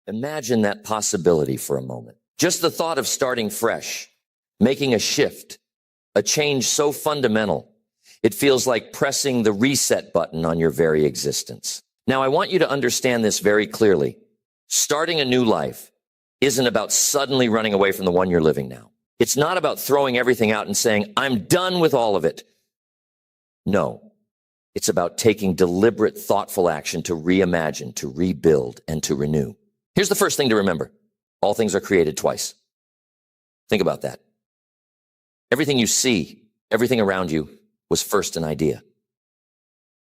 Imagine that possibility for a moment. Just the thought of starting fresh, making a shift, a change so fundamental, it feels like pressing the reset button on your very existence. Now, I want you to understand this very clearly. Starting a new life isn't about suddenly running away from the one you're living now. It's not about throwing everything out and saying, I'm done with all of it. No, it's about taking deliberate, thoughtful action to reimagine, to rebuild, and to renew. Here's the first thing to remember. All things are created twice. Think about that. Everything you see, everything around you was first an idea.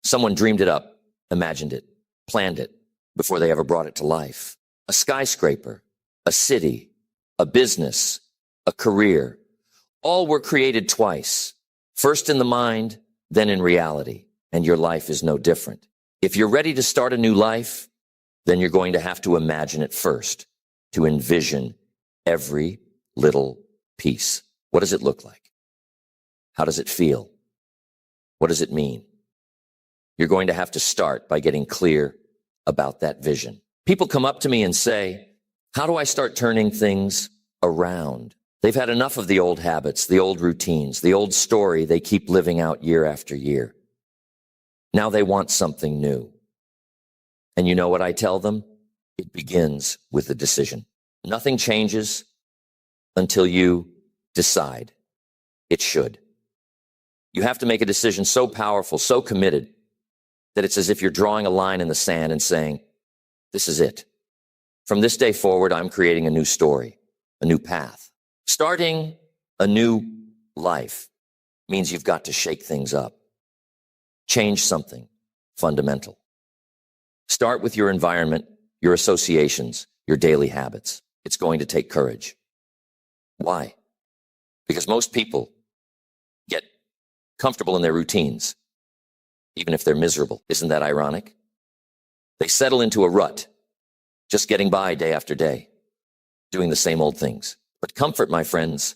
Someone dreamed it up, imagined it, planned it before they ever brought it to life. A skyscraper, a city, a business, a career, all were created twice. First in the mind, then in reality. And your life is no different. If you're ready to start a new life, then you're going to have to imagine it first, to envision every little piece. What does it look like? How does it feel? What does it mean? You're going to have to start by getting clear about that vision. People come up to me and say, how do I start turning things around? They've had enough of the old habits, the old routines, the old story they keep living out year after year. Now they want something new. And you know what I tell them? It begins with a decision. Nothing changes until you decide. It should. You have to make a decision so powerful, so committed, that it's as if you're drawing a line in the sand and saying, this is it. From this day forward, I'm creating a new story, a new path. Starting a new life means you've got to shake things up. Change something fundamental. Start with your environment, your associations, your daily habits. It's going to take courage. Why? Because most people get comfortable in their routines, even if they're miserable. Isn't that ironic? They settle into a rut, just getting by day after day, doing the same old things. But comfort, my friends,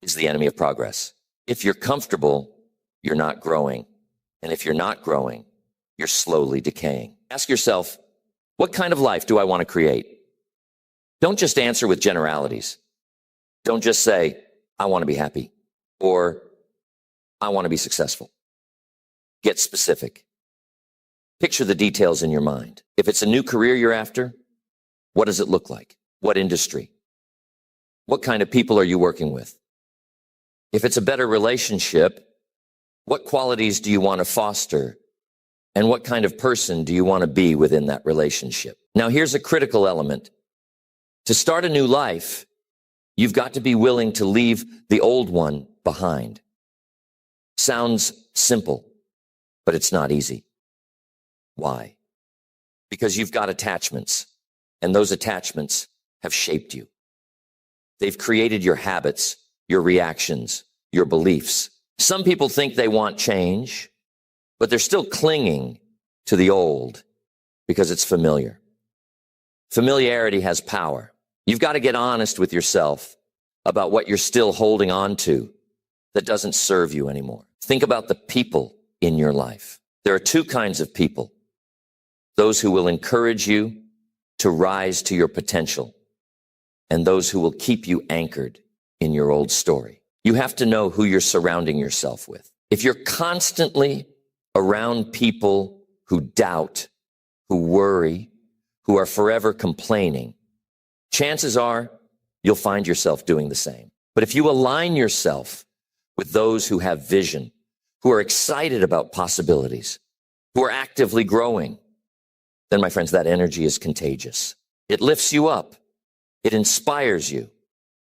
is the enemy of progress. If you're comfortable, you're not growing. And if you're not growing, you're slowly decaying. Ask yourself, what kind of life do I want to create? Don't just answer with generalities. Don't just say, I want to be happy, or I want to be successful. Get specific. Picture the details in your mind. If it's a new career you're after, what does it look like? What industry? What kind of people are you working with? If it's a better relationship, what qualities do you want to foster? And what kind of person do you want to be within that relationship? Now, here's a critical element. To start a new life, you've got to be willing to leave the old one behind. Sounds simple, but it's not easy. Why? Because you've got attachments, and those attachments have shaped you. They've created your habits, your reactions, your beliefs. Some people think they want change, but they're still clinging to the old because it's familiar. Familiarity has power. You've got to get honest with yourself about what you're still holding on to that doesn't serve you anymore. Think about the people in your life. There are two kinds of people. Those who will encourage you to rise to your potential, and those who will keep you anchored in your old story. You have to know who you're surrounding yourself with. If you're constantly around people who doubt, who worry, who are forever complaining, chances are you'll find yourself doing the same. But if you align yourself with those who have vision, who are excited about possibilities, who are actively growing, then, my friends, that energy is contagious. It lifts you up, it inspires you,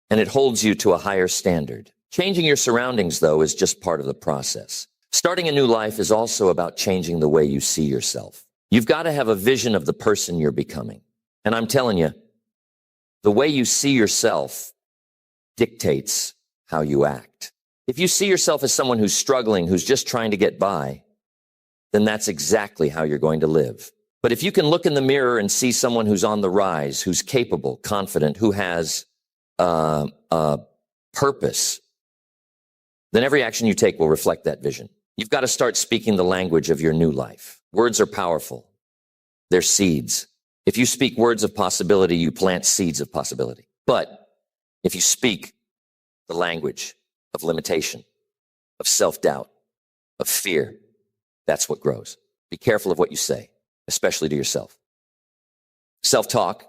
and it holds you to a higher standard. Changing your surroundings, though, is just part of the process. Starting a new life is also about changing the way you see yourself. You've got to have a vision of the person you're becoming. And I'm telling you, the way you see yourself dictates how you act. If you see yourself as someone who's struggling, who's just trying to get by, then that's exactly how you're going to live. But if you can look in the mirror and see someone who's on the rise, who's capable, confident, who has purpose, then every action you take will reflect that vision. You've got to start speaking the language of your new life. Words are powerful. They're seeds. If you speak words of possibility, you plant seeds of possibility. But if you speak the language of limitation, of self-doubt, of fear, that's what grows. Be careful of what you say, especially to yourself. Self-talk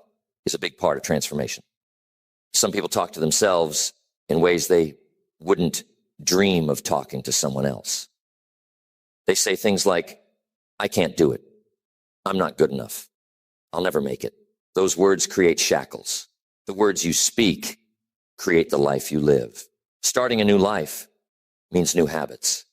is a big part of transformation. Some people talk to themselves in ways they wouldn't dream of talking to someone else. They say things like, I can't do it. I'm not good enough. I'll never make it. Those words create shackles. The words you speak create the life you live. Starting a new life means new habits,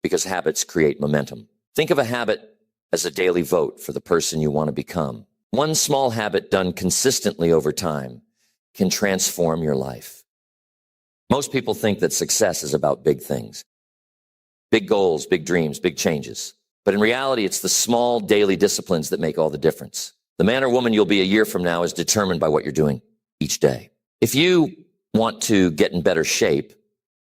because habits create momentum. Think of a habit as a daily vote for the person you want to become. One small habit done consistently over time can transform your life. Most people think that success is about big things, big goals, big dreams, big changes. But in reality, it's the small daily disciplines that make all the difference. The man or woman you'll be a year from now is determined by what you're doing each day. If you want to get in better shape,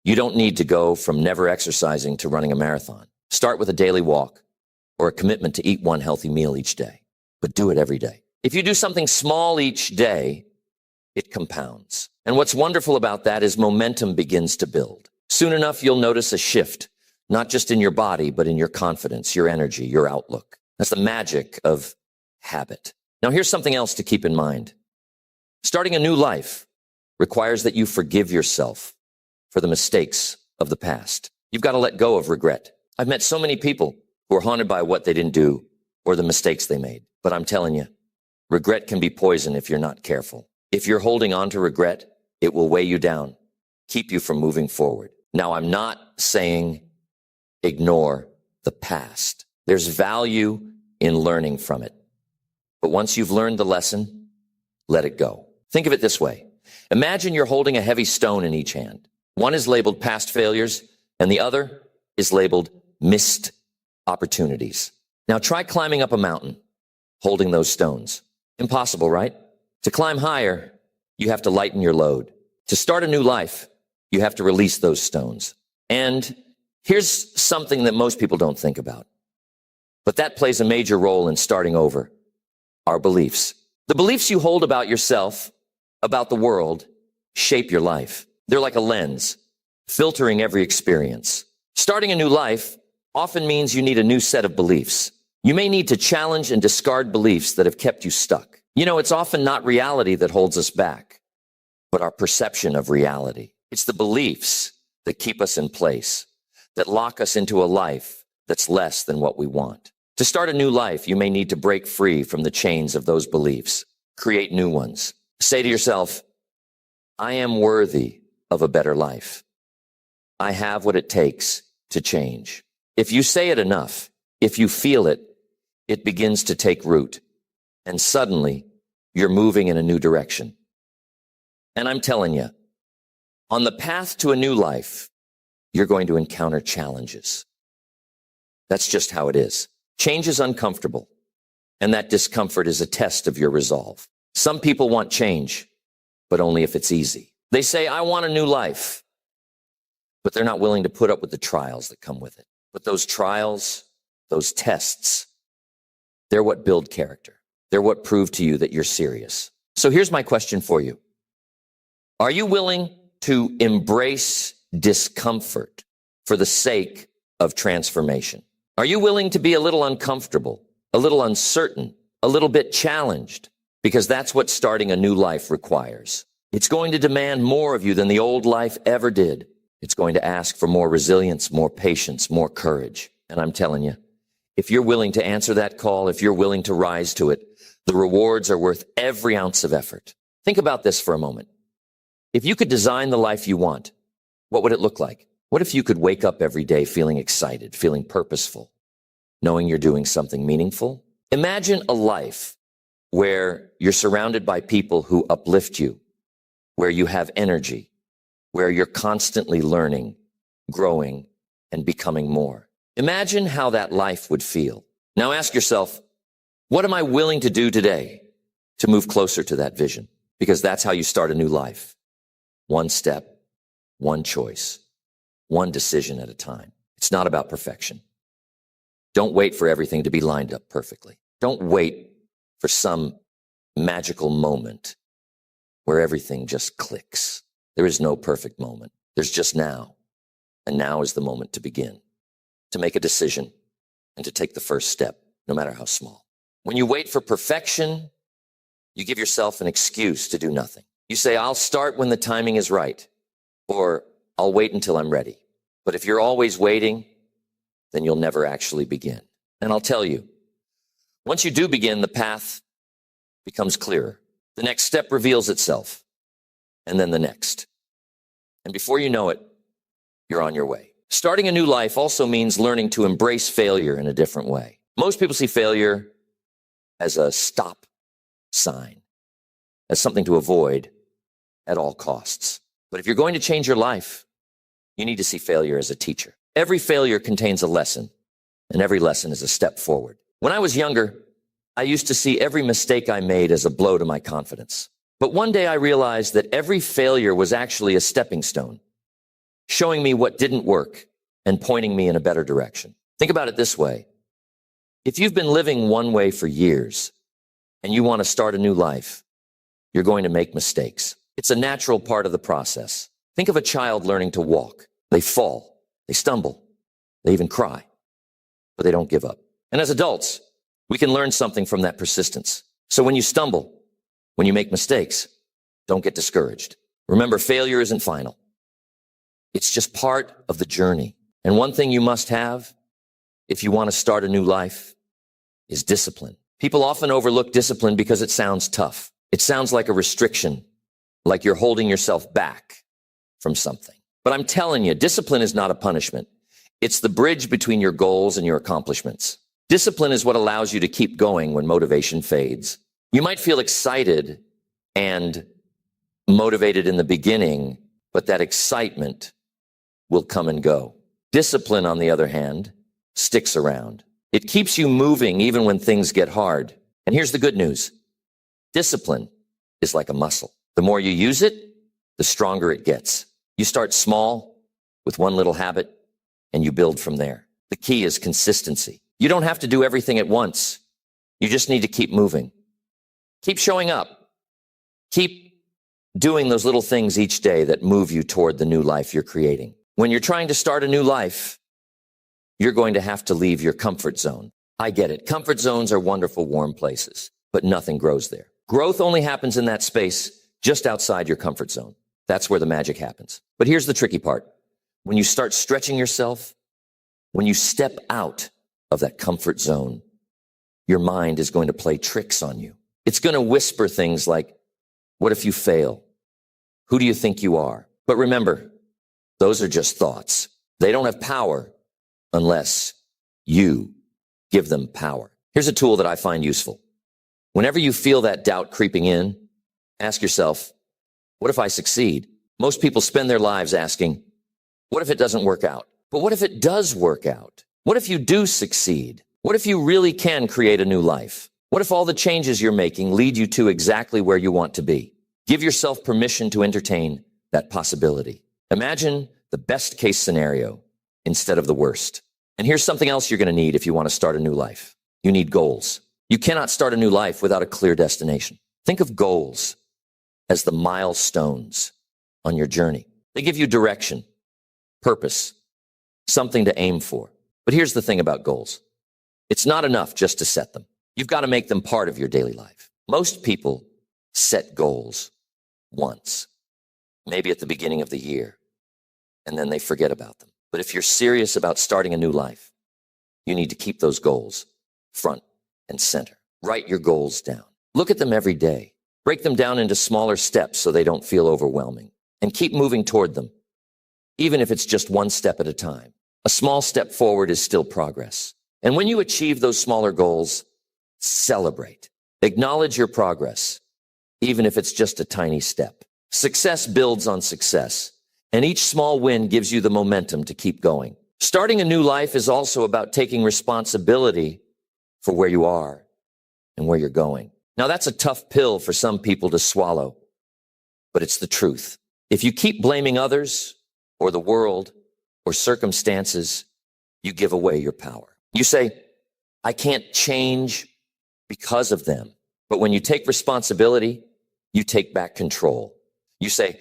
you don't need to go from never exercising to running a marathon. Start with a daily walk or a commitment to eat one healthy meal each day, but do it every day. If you do something small each day, it compounds. And what's wonderful about that is momentum begins to build. Soon enough, you'll notice a shift, not just in your body, but in your confidence, your energy, your outlook. That's the magic of habit. Now, here's something else to keep in mind. Starting a new life requires that you forgive yourself for the mistakes of the past. You've got to let go of regret. I've met so many people who are haunted by what they didn't do or the mistakes they made. But I'm telling you, regret can be poison if you're not careful. If you're holding on to regret, it will weigh you down, keep you from moving forward. Now, I'm not saying ignore the past. There's value in learning from it. But once you've learned the lesson, let it go. Think of it this way. Imagine you're holding a heavy stone in each hand. One is labeled past failures, and the other is labeled missed opportunities. Now try climbing up a mountain, holding those stones. Impossible, right? To climb higher, you have to lighten your load. To start a new life, you have to release those stones. And here's something that most people don't think about, but that plays a major role in starting over: our beliefs. The beliefs you hold about yourself, about the world, shape your life. They're like a lens, filtering every experience. Starting a new life often means you need a new set of beliefs. You may need to challenge and discard beliefs that have kept you stuck. You know, it's often not reality that holds us back, but our perception of reality. It's the beliefs that keep us in place, that lock us into a life that's less than what we want. To start a new life, you may need to break free from the chains of those beliefs, create new ones. Say to yourself, I am worthy of a better life. I have what it takes to change. If you say it enough, if you feel it, it begins to take root. And suddenly, you're moving in a new direction. And I'm telling you, on the path to a new life, you're going to encounter challenges. That's just how it is. Change is uncomfortable, and that discomfort is a test of your resolve. Some people want change, but only if it's easy. They say, I want a new life, but they're not willing to put up with the trials that come with it. But those trials, those tests, they're what build character. They're what prove to you that you're serious. So here's my question for you. Are you willing to embrace discomfort for the sake of transformation? Are you willing to be a little uncomfortable, a little uncertain, a little bit challenged? Because that's what starting a new life requires. It's going to demand more of you than the old life ever did. It's going to ask for more resilience, more patience, more courage. And I'm telling you, if you're willing to answer that call, if you're willing to rise to it, the rewards are worth every ounce of effort. Think about this for a moment. If you could design the life you want, what would it look like? What if you could wake up every day feeling excited, feeling purposeful, knowing you're doing something meaningful? Imagine a life where you're surrounded by people who uplift you, where you have energy, where you're constantly learning, growing, and becoming more. Imagine how that life would feel. Now ask yourself, what am I willing to do today to move closer to that vision? Because that's how you start a new life. One step, one choice, one decision at a time. It's not about perfection. Don't wait for everything to be lined up perfectly. Don't wait for some magical moment where everything just clicks. There is no perfect moment. There's just now. And now is the moment to begin, to make a decision, and to take the first step, no matter how small. When you wait for perfection, you give yourself an excuse to do nothing. You say, I'll start when the timing is right, or I'll wait until I'm ready. But if you're always waiting, then you'll never actually begin. And I'll tell you, once you do begin, the path becomes clearer. The next step reveals itself, and then the next. And before you know it, you're on your way. Starting a new life also means learning to embrace failure in a different way. Most people see failure as a stop sign, as something to avoid at all costs. But if you're going to change your life, you need to see failure as a teacher. Every failure contains a lesson, and every lesson is a step forward. When I was younger, I used to see every mistake I made as a blow to my confidence. But one day I realized that every failure was actually a stepping stone, showing me what didn't work and pointing me in a better direction. Think about it this way. If you've been living one way for years and you want to start a new life, you're going to make mistakes. It's a natural part of the process. Think of a child learning to walk. They fall, they stumble, they even cry, but they don't give up. And as adults, we can learn something from that persistence. So when you stumble, when you make mistakes, don't get discouraged. Remember, failure isn't final. It's just part of the journey. And one thing you must have if you want to start a new life is discipline. People often overlook discipline because it sounds tough. It sounds like a restriction, like you're holding yourself back from something. But I'm telling you, discipline is not a punishment. It's the bridge between your goals and your accomplishments. Discipline is what allows you to keep going when motivation fades. You might feel excited and motivated in the beginning, but that excitement will come and go. Discipline, on the other hand, sticks around. It keeps you moving even when things get hard. And here's the good news. Discipline is like a muscle. The more you use it, the stronger it gets. You start small with one little habit and you build from there. The key is consistency. You don't have to do everything at once. You just need to keep moving. Keep showing up. Keep doing those little things each day that move you toward the new life you're creating. When you're trying to start a new life, you're going to have to leave your comfort zone. I get it. Comfort zones are wonderful, warm places, but nothing grows there. Growth only happens in that space just outside your comfort zone. That's where the magic happens. But here's the tricky part. When you start stretching yourself, when you step out of that comfort zone, your mind is going to play tricks on you. It's going to whisper things like, what if you fail? Who do you think you are? But remember, those are just thoughts. They don't have power unless you give them power. Here's a tool that I find useful. Whenever you feel that doubt creeping in, ask yourself, what if I succeed? Most people spend their lives asking, what if it doesn't work out? But what if it does work out? What if you do succeed? What if you really can create a new life? What if all the changes you're making lead you to exactly where you want to be? Give yourself permission to entertain that possibility. Imagine the best case scenario instead of the worst. And here's something else you're going to need if you want to start a new life. You need goals. You cannot start a new life without a clear destination. Think of goals as the milestones on your journey. They give you direction, purpose, something to aim for. But here's the thing about goals. It's not enough just to set them. You've got to make them part of your daily life. Most people set goals once, maybe at the beginning of the year, and then they forget about them. But if you're serious about starting a new life, you need to keep those goals front and center. Write your goals down. Look at them every day. Break them down into smaller steps so they don't feel overwhelming. And keep moving toward them, even if it's just one step at a time. A small step forward is still progress. And when you achieve those smaller goals, celebrate. Acknowledge your progress, even if it's just a tiny step. Success builds on success, and each small win gives you the momentum to keep going. Starting a new life is also about taking responsibility for where you are and where you're going. Now, that's a tough pill for some people to swallow, but it's the truth. If you keep blaming others or the world or circumstances, you give away your power. You say, I can't change because of them. But when you take responsibility, you take back control. You say,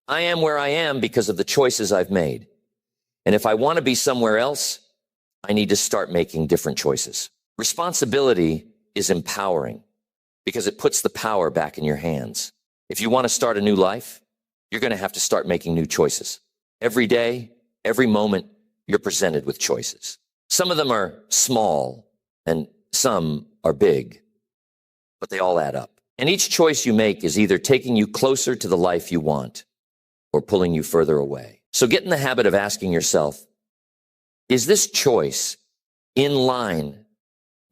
I am where I am because of the choices I've made. And if I want to be somewhere else, I need to start making different choices. Responsibility is empowering because it puts the power back in your hands. If you want to start a new life, you're going to have to start making new choices. Every day, every moment, you're presented with choices. Some of them are small and some are big, but they all add up. And each choice you make is either taking you closer to the life you want or pulling you further away. So get in the habit of asking yourself, is this choice in line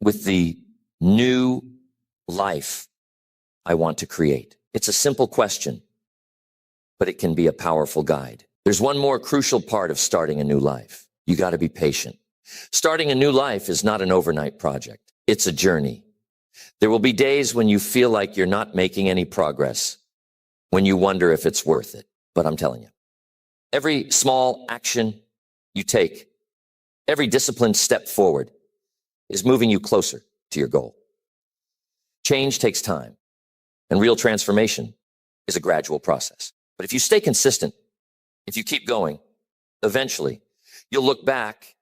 with the new life I want to create? It's a simple question, but it can be a powerful guide. There's one more crucial part of starting a new life. You got to be patient. Starting a new life is not an overnight project. It's a journey. There will be days when you feel like you're not making any progress, when you wonder if it's worth it. But I'm telling you, every small action you take, every disciplined step forward is moving you closer to your goal. Change takes time, and real transformation is a gradual process. But if you stay consistent, if you keep going, eventually you'll look back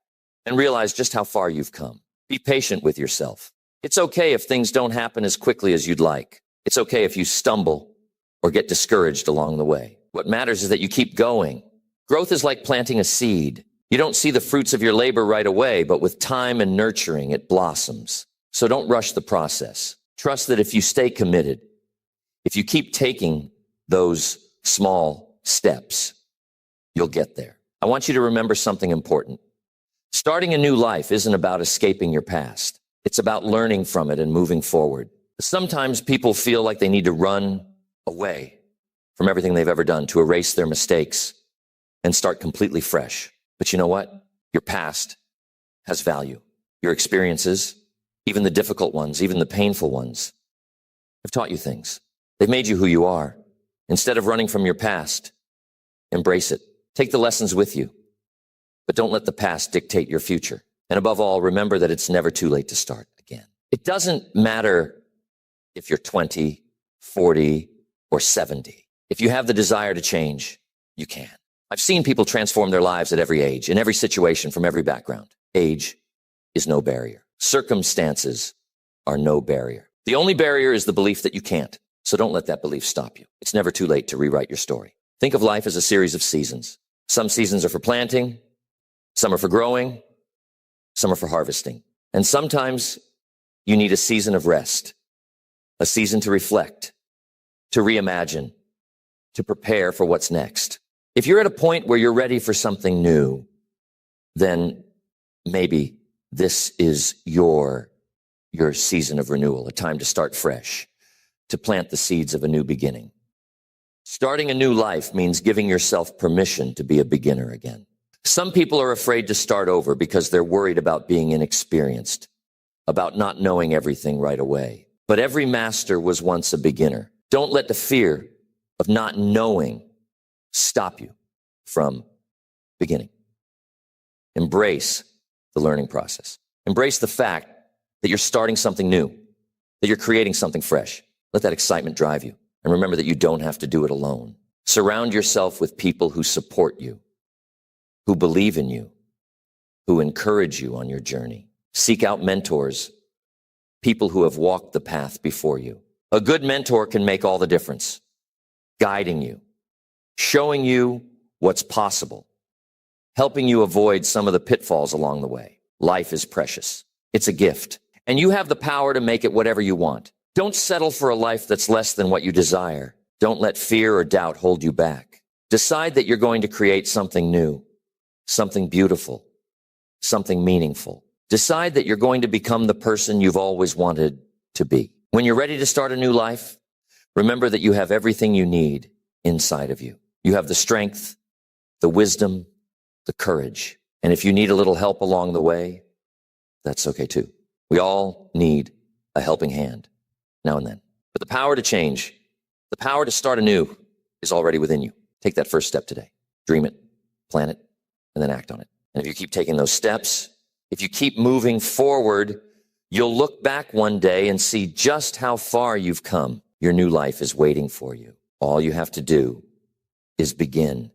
and realize just how far you've come. Be patient with yourself. It's okay if things don't happen as quickly as you'd like. It's okay if you stumble or get discouraged along the way. What matters is that you keep going. Growth is like planting a seed. You don't see the fruits of your labor right away, but with time and nurturing, it blossoms. So don't rush the process. Trust that if you stay committed, if you keep taking those small steps, you'll get there. I want you to remember something important. Starting a new life isn't about escaping your past. It's about learning from it and moving forward. Sometimes people feel like they need to run away from everything they've ever done to erase their mistakes and start completely fresh. But you know what? Your past has value. Your experiences, even the difficult ones, even the painful ones, have taught you things. They've made you who you are. Instead of running from your past, embrace it. Take the lessons with you, but don't let the past dictate your future. And above all, remember that it's never too late to start again. It doesn't matter if you're 20, 40, or 70. If you have the desire to change, you can. I've seen people transform their lives at every age, in every situation, from every background. Age is no barrier. Circumstances are no barrier. The only barrier is the belief that you can't. So don't let that belief stop you. It's never too late to rewrite your story. Think of life as a series of seasons. Some seasons are for planting, some are for growing, some are for harvesting. And sometimes you need a season of rest, a season to reflect, to reimagine, to prepare for what's next. If you're at a point where you're ready for something new, then maybe this is your season of renewal, a time to start fresh, to plant the seeds of a new beginning. Starting a new life means giving yourself permission to be a beginner again. Some people are afraid to start over because they're worried about being inexperienced, about not knowing everything right away. But every master was once a beginner. Don't let the fear of not knowing stop you from beginning. Embrace the learning process. Embrace the fact that you're starting something new, that you're creating something fresh. Let that excitement drive you. And remember that you don't have to do it alone. Surround yourself with people who support you, who believe in you, who encourage you on your journey. Seek out mentors, people who have walked the path before you. A good mentor can make all the difference, guiding you, showing you what's possible, helping you avoid some of the pitfalls along the way. Life is precious. It's a gift, and you have the power to make it whatever you want. Don't settle for a life that's less than what you desire. Don't let fear or doubt hold you back. Decide that you're going to create something new, something beautiful, something meaningful. Decide that you're going to become the person you've always wanted to be. When you're ready to start a new life, remember that you have everything you need inside of you. You have the strength, the wisdom, the courage. And if you need a little help along the way, that's okay too. We all need a helping hand now and then. But the power to change, the power to start anew is already within you. Take that first step today. Dream it, plan it, and then act on it. And if you keep taking those steps, if you keep moving forward You'll look back one day and see just how far you've come. Your new life is waiting for you. All you have to do is begin.